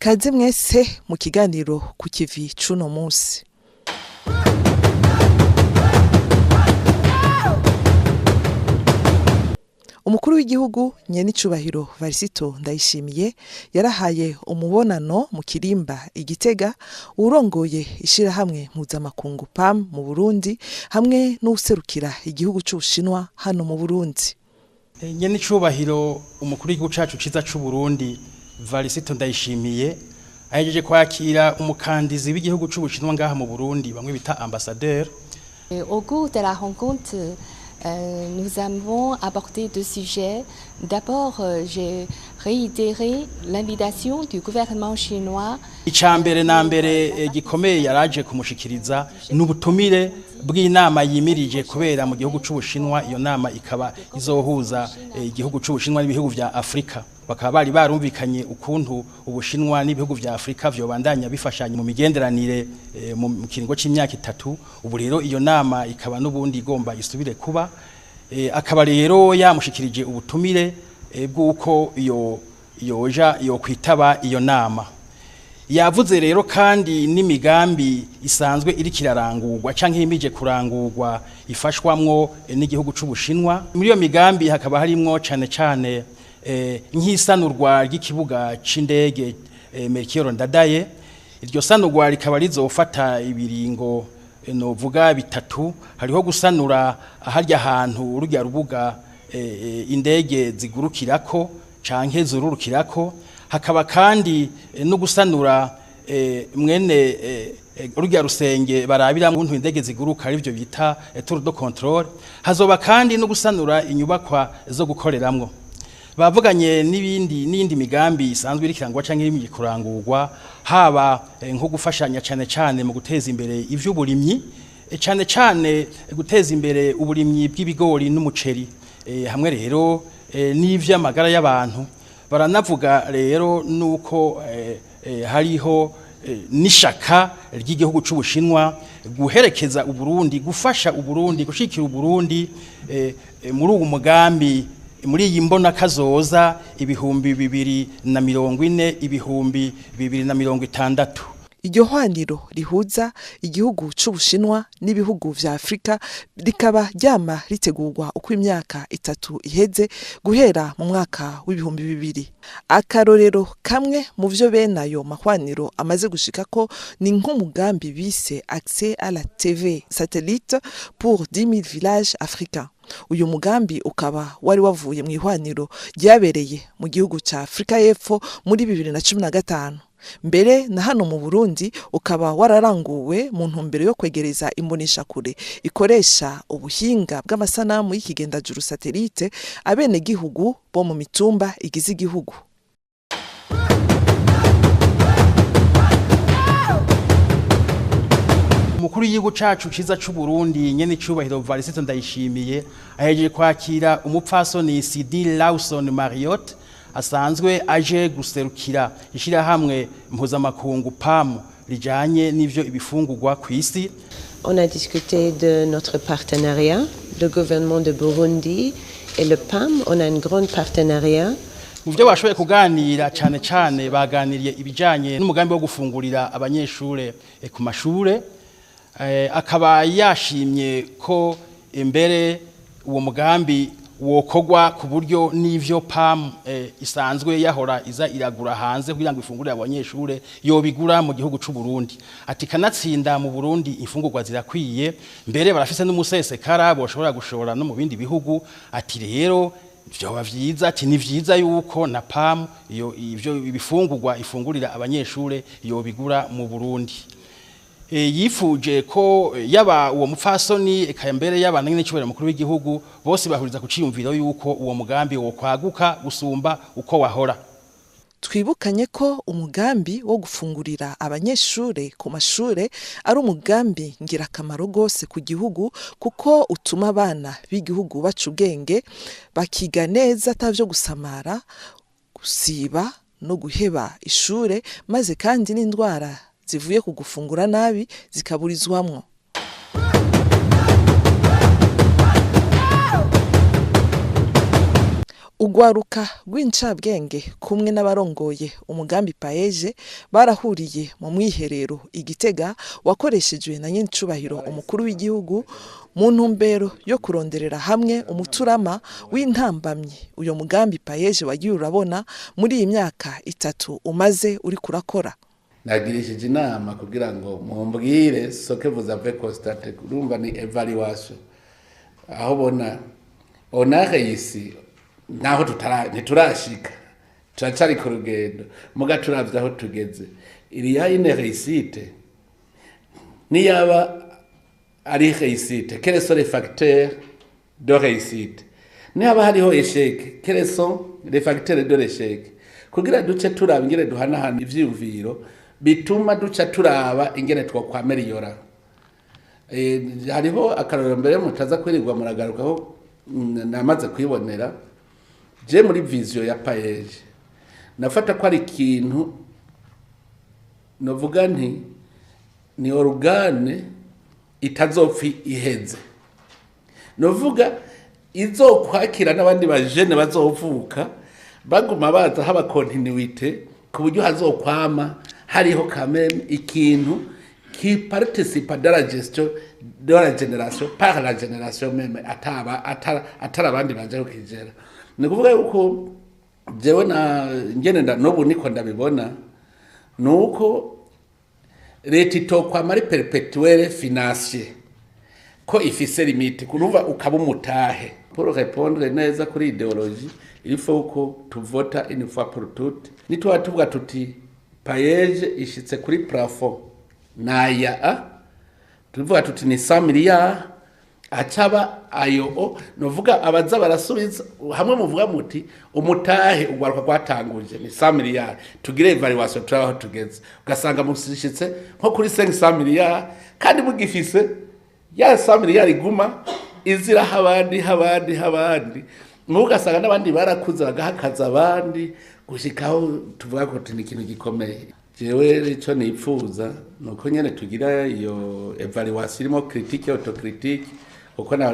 kaze mwese mu kiganiro ku kivi cuno munsi. Umukuru w'igihugu Nyenicubahiro Varisito Ndayishimiye yarahaye umubonano mu Kirimba Igitega urongoye ishirahamwe mpuzamakungu PAM mu Burundi hamwe n'userukira igihugu c'Ubushinwa hano mu Burundi. Nyenicubahiro umukuru w'igihugu cacu ciza c'u Burundi Varisito Ndayishimiye ahejeje kwakira umukandizi w'igihugu c'Ubushinwa ngaha mu Burundi bamwe bita ambassadeur. Au cours de la rencontre, nous avons abordé deux sujets. D'abord, j'ai réitéré l'invitation du gouvernement chinois. Icambere na mbere gikomeye yaraje kumushikiriza n'ubutumire bw'inama yimirije kubera mu gihugu c'Ubushinwa. Iyo nama ikaba izohuza igihugu c'Ubushinwa n'ibihugu vya Afrika. Bakaba bari barumvikanye ukuntu Ubushinwa n'ibihugu vya Afrika vyobandanya bifashanya mu migenderanire mu kiringo c'imyaka 3. Ubu rero iyo nama ikaba n'ubundi igomba isubire kuba. Akaba rero yamushikirije ubutumire bw'uko yo kwitaba iyo nama. Yavuze rero kandi n'imigambi isanzwe iri kirarangurwa canke imije kurangurwa ifashwamwo n'igihugu c'Ubushinwa. Muri iyo migambi hakaba harimwo cane nk'isanurwa ry'ikibuga c'indege Melchior Ndadaye. Iryo sanurwa rikaba rizofata ibiringo novuga bitatu. Hariho gusanura aharya ahantu urujya rubuga indege zigurukirako canke zururukirako. Hakaba kandi no gusanura mwene urujya rusenge barabira mu indege ziguruka arivyo bita tour de contrôle. Hazoba kandi no gusanura inyubakwa zo gukoreramwo. Bavuganye n'indi migambi isanzwe iri kirangwa canke iri kurangurwa, haba nko gufashanya cane mu guteza imbere ivy'uburimyi, cane guteza imbere uburimyi bw'ibigori n'umuceri, hamwe rero n'ivy'amagara y'abantu. Baranavuga rero nuko hariho n'ishaka ry'igihugu c'Ubushinwa guherekeza Uburundi, gufasha Uburundi, gushikira Uburundi muri uwo mugambi, muri iyi mbona kazoza 2040 2060. Iryo hwaniro rihuza igihugu c'Ubushinwa n'ibihugu vya Afrika rikaba ryama ritegurwa uko imyaka 3 iheze guhera mu mwaka w'2000. Akarorero kamwe mu vyo benayo mahwaniro amaze gushikako ni nk'umugambi bise Accès à la TV satellite pour 10 000 villages africains. Uyu mugambi ukaba wari wavuye mu ihwaniro ryabereye mu gihugu ca Afrika y'Epfo muri 2015. Mbere na hano mu Burundi ukaba wararanguwe mu ntumbero yo kwegereza imbonesha kure ikoresha ubuhinga bw'amasanamu y'ikigendajuru satellite abene gihugu bo mu mitumba igize igihugu. Umukuru w'igihugu cacu ciza c'u Burundi Nyenicubahiro Varisito Ndayishimiye ahejeje kwakira umupfasoni Sidi Lawson Marriott asanzwe aje guserukira ishirahamwe mpuzamakungu PAM rijanye n'ivyo ibifungurwa kw'isi. On a discuté de notre partenariat, le gouvernement de Burundi et le PAM. On a un grand partenariat. Mu byo bashoboye kuganira cane baganiriye ibijanye n'umugambi wo gufungurira abanyeshure ku mashure. Akaba yashimye ko imbere uwo mugambi wokogwa ku buryo n'ivyo PAM isanzwe yahora iza iragura hanze kugira ngo ifungurire abanyeshure yobigura mu gihugu c'u Burundi. Ati kanatsinda mu Burundi ifungurwa zirakwiye, mbere barafise n'umusesekara boshobora gushora no mu bindi bihugu. Ati rero vyoba vyiza, ati ni vyiza yuko na PAM ivyo ibifungurwa ifungurira abanyeshure yobigura mu Burundi. Yifuje ko yaba uwo mupfasoni eka mbere y'abana Nyenicubahiro mukuru w'igihugu bose bahuriza kuciyumvira yuko uwo mugambi wo kwaguka gusumba uko wahora. Twibukanye ko umugambi wo gufungurira abanyeshure ku mashure ari umugambi ngirakamaro gose ku gihugu, kuko utuma abana b'igihugu baca ubwenge bakiga neza atavyo gusamara, gusiba no guheba ishure, maze kandi n'indwara zivuye ku gufungura nabi zikaburizwamwo. Ugwaruka rw'incabwenge kumwe n'abarongoye umugambi paeje barahuriye mu mwiherero Igitega wakoreshejwe na nyencubahiro umukuru w'igihugu mu ntumbero yo kuronderera hamwe umuturama w'intambamyi uyo mugambi paeje wagiye urabona muri iyi myaka 3 umaze uri kurakora. Nagirishije inama kugira ngo mumbwire soke vous avez constaté urumva ni evaluation aho bona on a réussi naho ntiturashika turacari ku rugendo muga turavye aho tugeze iri ya une réussite niyaba ari réussite quels sont les facteurs de réussite niyaba hariho échec quels sont les facteurs de l'échec kugira duce turaba ingene duhanahana ivyiyumviro bituma duca turaba ingene twokwameliora hariho akarorero mbere mutaza kwirirwa muragarukaho namaze kwibonera je muri vision ya paeje nafata ko ari ikintu novuga nti ni organe itazopfi iheze novuga izokwakira n'abandi bajene bazovuka baguma baza haba continuité ku buryo hazokwama hariho quand même ikintu qui participe de la gestion de la génération par la génération même atara abandi baje kugera nikuvuga yuko jewe na ngene nobu niko ndabibona nuko leta itokwa mari perpetuelle financier ko ifise limite kuruva ukaba umutahe pour répondre neza kuri idéologie il faut ko tuvota une fois pour toutes nitwa tuvuga tuti paeje ishitse kuri plafond naya tuvuga tuti ni 100 miliyari acaba ayo novuga abaza barasubiza hamwe muvuga muti umutahe ugwaruka kwatanguje ni 100 miliyari tugire evaluation turaho tugeze ugasanga musishitse nko kuri 500 miliyari kandi mugifise ya 100 miliyari guma izira habandi mugasanga n'abandi barakuza bagahakaza abandi gushikaho tuvuga ko tini kintu gikomeye jewe ico nipfuza nuko nyene tugira iyo evaluation irimo critique autocritique uko na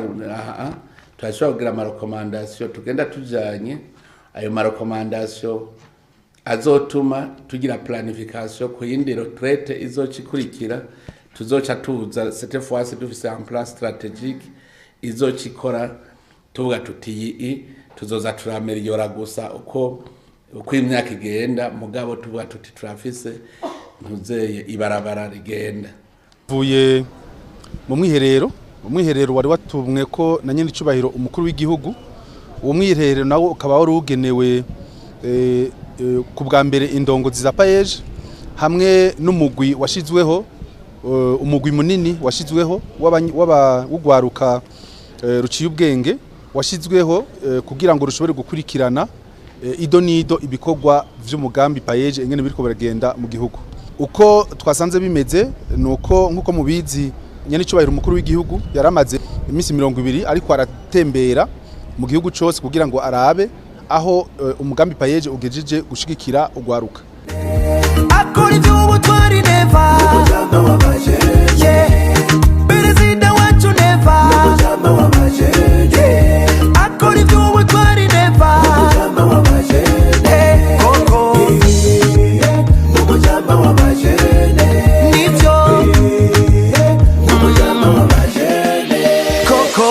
twashobora kugira ama recommandation tugenda tujanye ayo ma recommandation azotuma tugira planification ku yindi retraite izocikurikira tuzoca tuza cette fois dufise en plan stratégique izocikora tuvuga tuti tuzoza turameliora gusa uko imyaka igenda mugabo tuvuga tuti turafise ntuzeye ibarabara rigenda vuye mu mwiherero wari watumwe ko na nyene icubahiro umukuru w'igihugu uwo mwiherero nawo ukaba wari ugenewe ku bwa mbere indongozi za paeje hamwe n'umugwi washizweho umugwi munini washizweho w'ugwaruka ruciye ubwenge washizweho kugira ngo rushobore gukurikirana ido nido ibikorwa vy'umugambi paeje ingene biriko baragenda mu gihugu uko twasanze bimeze nuko nkuko mubizi nyene icubahiro umukuru w'igihugu yaramaze imisi 20 ariko aratembera mu gihugu cyose kugira ngo arabe aho umugambi paeje ugejeje gushigikira ugwaruka akora iby'ubu twari neva umujama wabaje perezida wacu neva umujama wabaje akora iby'ubu twari neva umujama wabaje koko umujama wabaje nibyo umujama wabaje koko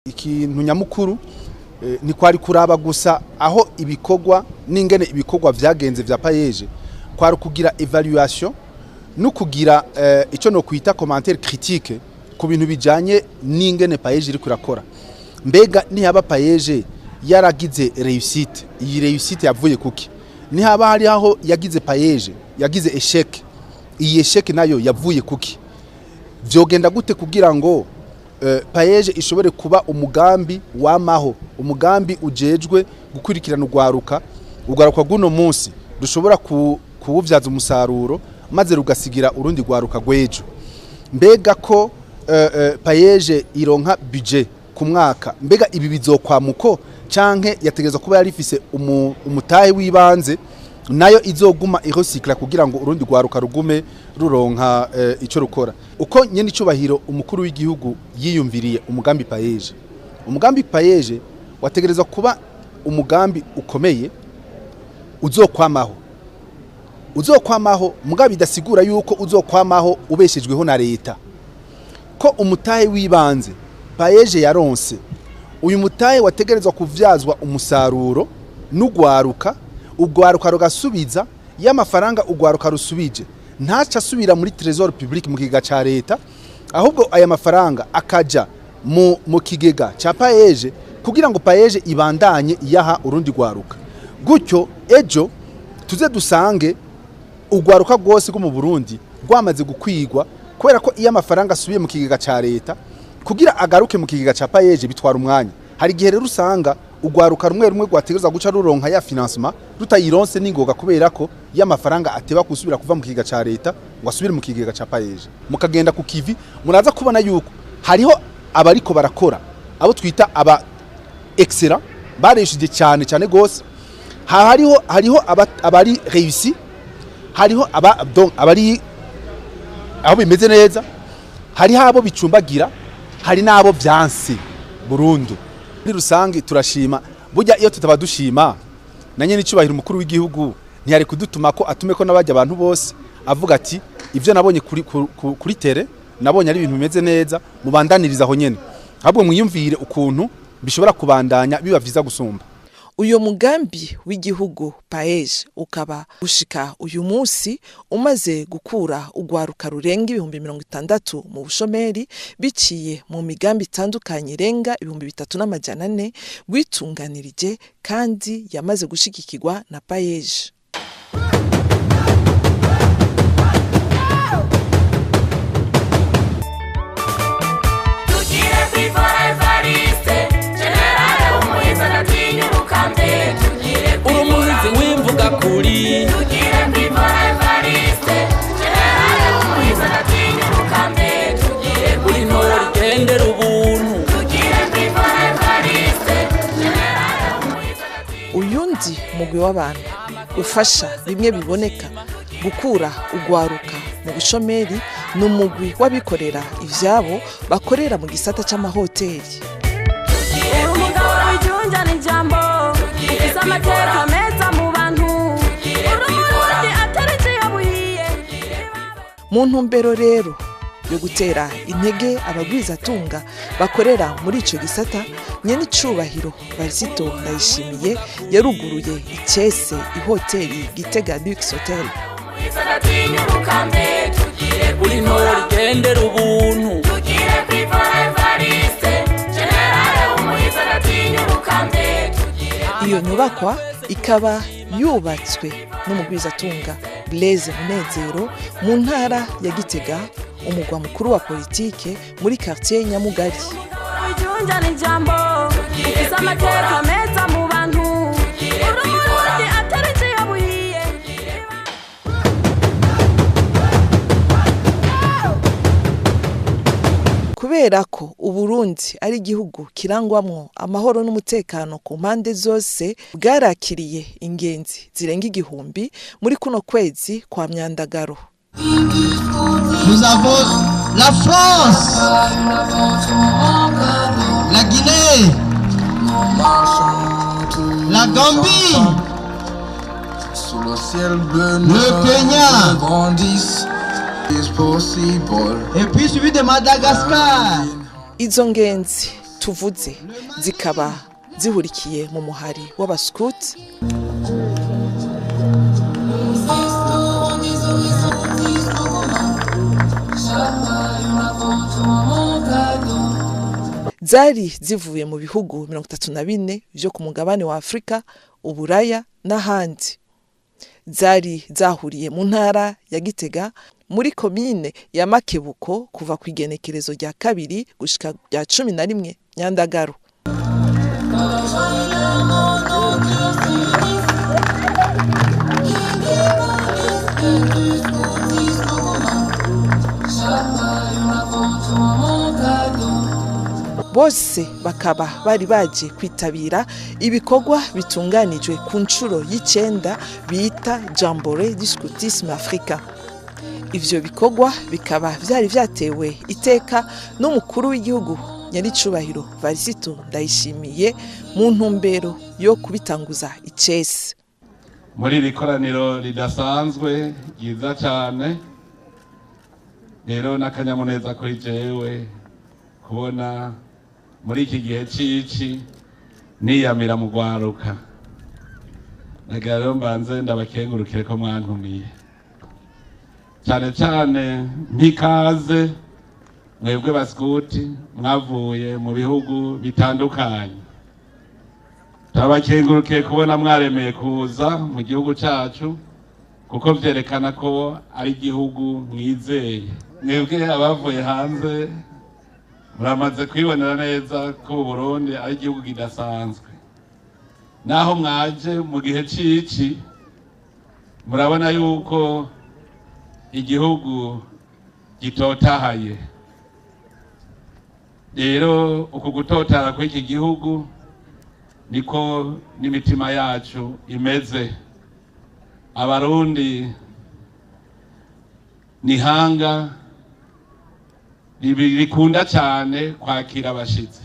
ikintu nyamukuru ni kwari kuraba gusa aho ibikorwa n'ingene ibikorwa vyagenze vya paeje kwari kugira evaluation no kugira ico no kwita commentaire critique ku bintu bijanye n'ingene paeje iri kurakora mbega ni haba paeje yaragize réussite iyi réussite yavuye kuki ni haba hari aho yagize paeje yagize échec iyi échec nayo yavuye kuki vyogenda gute kugira ngo paeje ishobore kuba umugambi wamaho umugambi ujejwe gukurikirana ugwaruka guno munsi dushobora kuwuvyaza umusaruro maze rugasigira urundi gwaruka gwejo mbega ko paeje ironka budget ku mwaka mbega ibi bizokwamuko canke yategezwa kuba yarifise umutahe wibanze nayo izoguma irosikla kugira ngo urundi rwaruka rugume ruronka ico rukora. Uko nyene icubahiro umukuru w'igihugu yiyumviriye umugambi payeje. Umugambi payeje wategerezwa kuba umugambi ukomeye uzokwamaho. Uzokwamaho mugabi dasigura yuko uzokwamaho ubeshejweho na leta. Ko umutahe wibanze payeje yaronse. Uyu mutahe wategerezwa kuvyazwa umusaruro n'ugwaruka, ugwaruka rugasubiza y'amafaranga ugwaruka rusubije. Ntaca asubira muri Trésor Public mu kigega ca leta, ahubwo aya mafaranga akaja mu kigega ca payeje kugira ngo payeje ibandanye iyaha urundi gwaruka. Gutyo ejo tuze dusange ugwaruka rwose rwo mu Burundi rwamaze gukwigwa kubera ko iyo amafaranga asubiye mu kigega ca leta kugira agaruke mu kigega ca payeje bitwara umwanya. Hari gihe rero usanga ugwaruka rumwe rumwe rwategereza guca ruronka ya financement rutayironse ningoga kubera ko y'amafaranga ateba kusubira kuva mu kigega ca leta ngo asubire mu kigega ca payeje. Mukagenda ku kivi muraza kubona yuko hariho abariko barakora abo twita aba excellent bareshije cyane gose. Hariho abari réussi, hariho abari aho bimeze neza, hari abo bicumbagira, hari nabo byanse burundu. Muri rusange turashima burya iyo tutaba dushima nanye n'icubahiro umukuru w'igihugu ntiyari kudutuma ko atume ko nabajya abantu bose avuga ati ivyo nabonye kuri tere nabonye ari ibintu bimeze neza mubandaniriza aho nyene, ahubwo mwiyumvire ukuntu bishobora kubandanya biba vyiza gusumba. Uyo mugambi w'igihugu payeje ukaba gushika uyu munsi umaze gukura ugwaruka rurenga 60,000 mu bushomeri biciye mu migambi itandukanye renga 3,400 witunganirije kandi yamaze gushigikirwa na payeje. Uyundi mugwi w'abantu ufasha bimwe biboneka gukura ugwaruka mu bushomeri n'umugwi w'abikorera ivyabo bakorera mu gisata c'amahoteli. Mu ntumbero rero yo gutera intege abagwizatunga bakorera muri ico gisata, nyene icubahiro Varisito Ndayishimiye yaruguruye icese ihoteli Gitega Lux Hotel. Iyo nyubakwa ikaba yubatswe n'umugwizatunga Blaise Munezero mu ntara ya Gitega, umugwa mukuru wa politike muri quartier Nyamugari. Kubera ko Uburundi ari igihugu kirangwamwo amahoro n'umutekano ku mpande zose, bwarakiriye ingenzi zirenga 1,000 muri kuno kwezi kwa Myandagaro. Nous avons la France, la Guinée, la Gambie, le Kenya, et puis suivi de Madagascar. Izo ngenzi tuvuze zikaba zihurikiye mu muhari w'abascout, zari zivuye mu bihugu 34 vyo ku mugabane wa Afrika, Uburaya n'ahandi. Zari zahuriye mu ntara ya Gitega muri komine ya Makebuko kuva ku igenekerezo rya 2 gushika rya 11 Myandagaro. bose bakaba bari baje kwitabira ibikorwa bitunganijwe ku nshuro y'icenda bita Jamboree du Scoutisme Africain. Ivyo bikorwa bikaba vyari vyatewe iteka n'umukuru w'igihugu Nyaricubahiro Varisito Ndayishimiye mu ntumbero yo kubitanguza icese. Muri iri koraniro ridasanzwe ryiza cyane rero n'akanyamuneza kuri jewe kubona muri iki gihe cici niyamira mu gwaruka. Nagira rero mbanze ndabakengurukire ko mwantumiye cyane cyane mpikaze mwebwe baskuti mwavuye mu bihugu bitandukanye. Tabakengurukiye kubona mwaremeye kuza mu gihugu cyacu kuko vyerekana ko ari igihugu mwizeye. Mwebwe abavuye hanze muramaze kwibonera neza ko Burundi ari igihugu kidasanzwe. Naho mwaje mu gihe cici murabona yuko igihugu gitotahaye. Rero uku gutotara kw'iki gihugu niko n'imitima yacu imeze. Abarundi nihanga rikunda cyane kwakira abashitsi.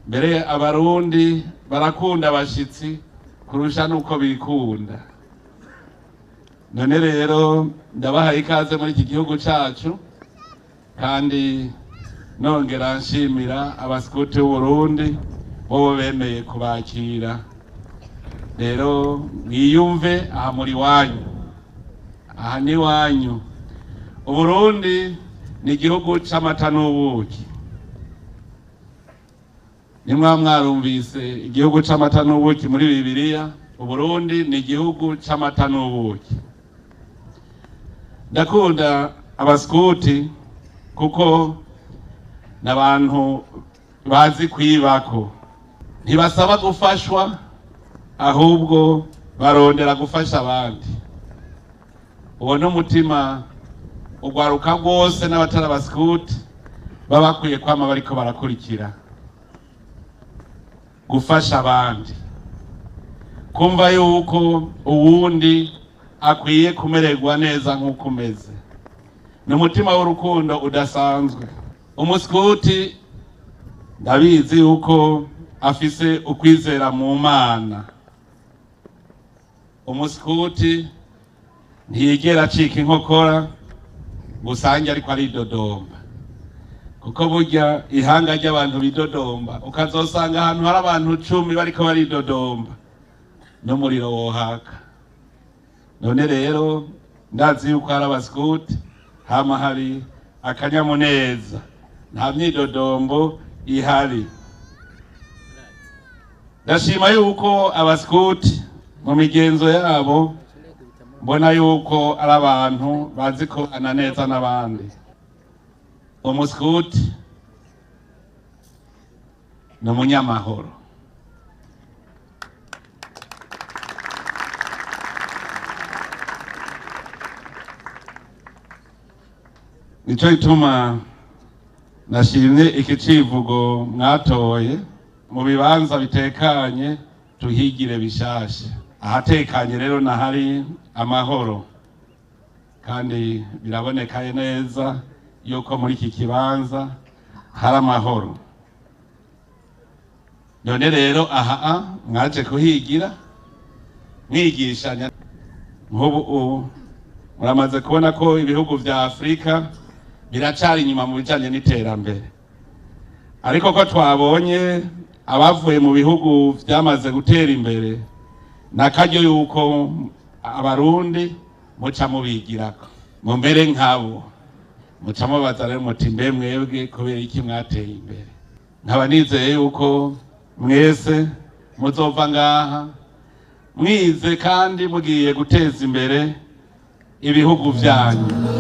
Mbere abarundi barakunda abashitsi kurusha nuko bikunda. None rero ndabahaye ikaze muri iki gihugu cyacu kandi nongera nshimira abaskuti b'Uburundi bo bemeye kubakira. Rero mwiyumve aha muri wanyu, aha ni wanyu. Uburundi ni igihugu c'amata n'ubuki. Nimwa mwarumvise igihugu c'amata n'ubuki muri Bibiliya, Uburundi ni igihugu c'amata n'ubuki. Ndakunda abaskuti kuko n'abantu bazi kwibako. Ntibasaba gufashwa ahubwo barondera gufasha abandi. Uwo n'umutima ugwaruka rwose n'abatari abaskuti baba bakwiye kwama bariko barakurikira. Gufasha abandi, kumva yuko uwundi akwiye kumererwa neza nk'uko umeze, n'umutima w'urukundo udasanzwe. Umuskuti ndabizi yuko afise ukwizera mu Mana. Umuskuti ntiyigera acika inkokora gusange ariko aridodomba, kuko burya ihanga ry'abantu bidodomba ukazosanga ahantu hari abantu 10 bariko baridodomba n'umuriro wohaka. None rero ndazi yuko hari abaskuti hama hari akanyamuneza, nta myidodombo ihari. Ndashima yuko abaskuti mu migenzo yabo mbona yuko ari abantu bazi kubana neza n'abandi. Umuskuti ni umunyamahoro. Nico gituma nashimye iki civugo mwatoye, mu bibanza bitekanye tuhigire bishasha. Ahatekanye rero nahari amahoro, kandi biraboneka neza yuko muri iki kibanza hari amahoro. None rero aha mwaje kuhigira mwigishanya. Nk'ubu muramaze kubona ko ibihugu vya Afrika biracari inyuma mu bijanye n'iterambere, ariko ko twabonye abavuye mu bihugu vyamaze gutera imbere nakaryo yuko abarundi muca mubigirako, mu mbere nkabo muca mubaza rero muti mbe mwebwe kubera iki mwateye imbere. Nkaba nizeye yuko mwese muzova ngaha mwize kandi mugiye guteza imbere ibihugu vyanyu.